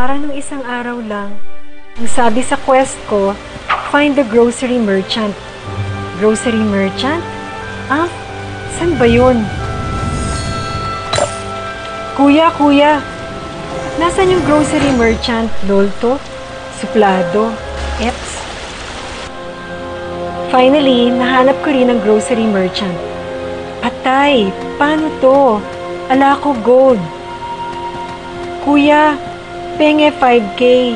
Parang nung isang araw lang, ang sabi sa quest ko, find the grocery merchant. Grocery merchant? Ah, saan ba yun? Kuya, nasaan yung grocery merchant? Lolto? Suplado? Eps? Finally, nahanap ko rin ang grocery merchant. Patay! Paano to? Ala ko gold. Kuya, penge 5K.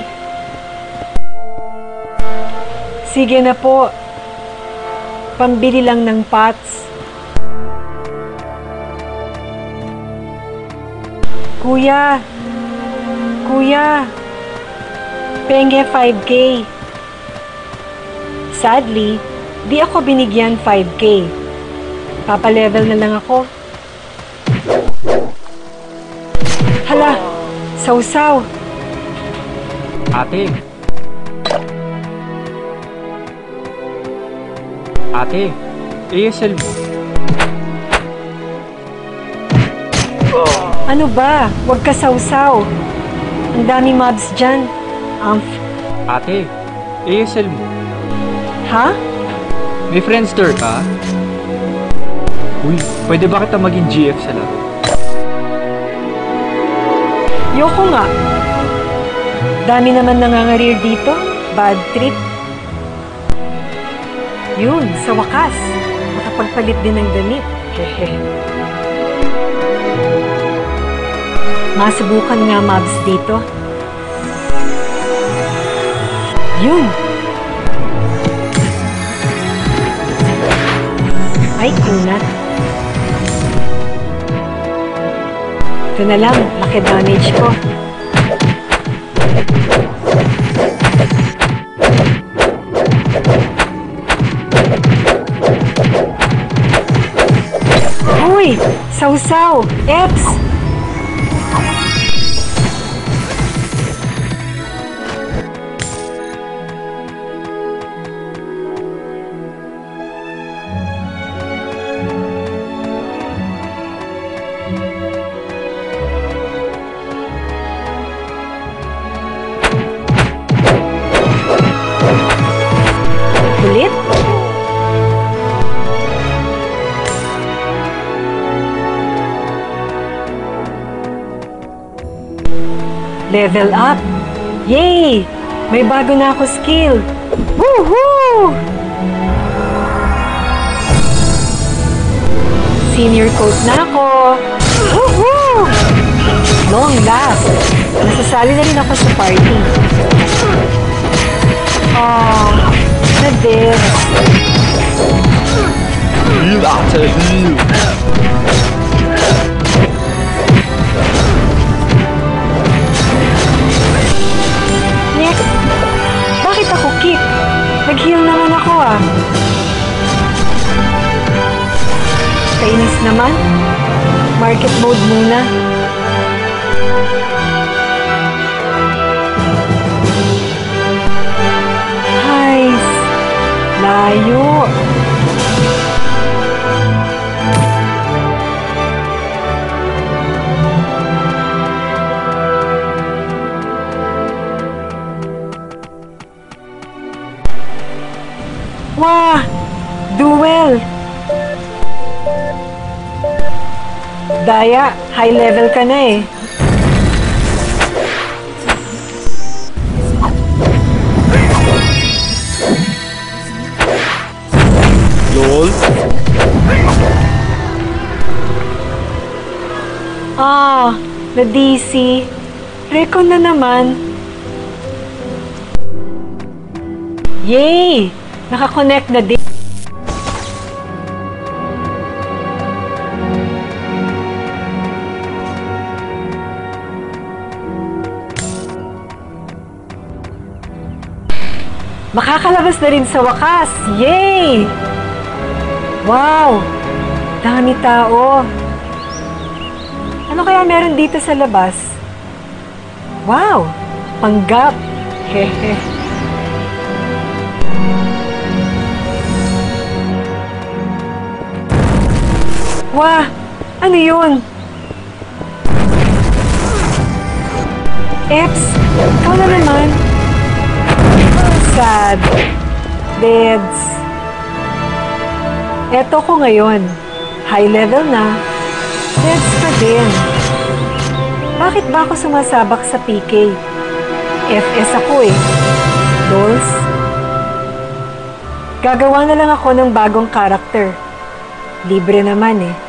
Sige na po. Pambili lang ng pots. Kuya, penge 5K. Sadly, di ako binigyan 5K. Papalevel na lang ako. Hala, sausaw. Ate, ASL mo. Ano ba? Huwag ka sausaw. Ang dami mobs dyan. Ate, ASL mo. Ha? May Friendster ka? Uy, pwede ba kita maging GF sa laro? Yoko nga. Dami naman nangangarir dito. Bad trip. Yun, sa wakas. Makapagpalit din ng damit. Hehe. Masubukan nga mobs dito. Yun. Ay, kunat. Ito na lang, laki damage ko. Uy! Sausaw! Eps! Kulit? Level up! Yay! May bago na ako skill! Woohoo! Senior coat na ako! Woohoo! Long last! Nasasali na rin ako sa party. Oh, na-death. Nyek, bakit ako kick? Nag-heal naman ako ah. Kainis naman. Market mode muna. Guys, layo. Wah! Duel! Daya, high level ka na eh. LOL? Ah, na-DC. Recon na naman. Yay! Nakakonect na din. Makakalabas na rin sa wakas! Yay! Wow! Dami tao! Ano kaya meron dito sa labas? Wow! Panggap! Hehe! Wah! Ano yun? Eps, ikaw na naman. Sad. Beds. Eto ko ngayon. High level na. Beds pa din. Bakit ba ako sumasabak sa PK? FS ako eh. Dolls? Gagawa na lang ako ng bagong karakter. Libre naman eh.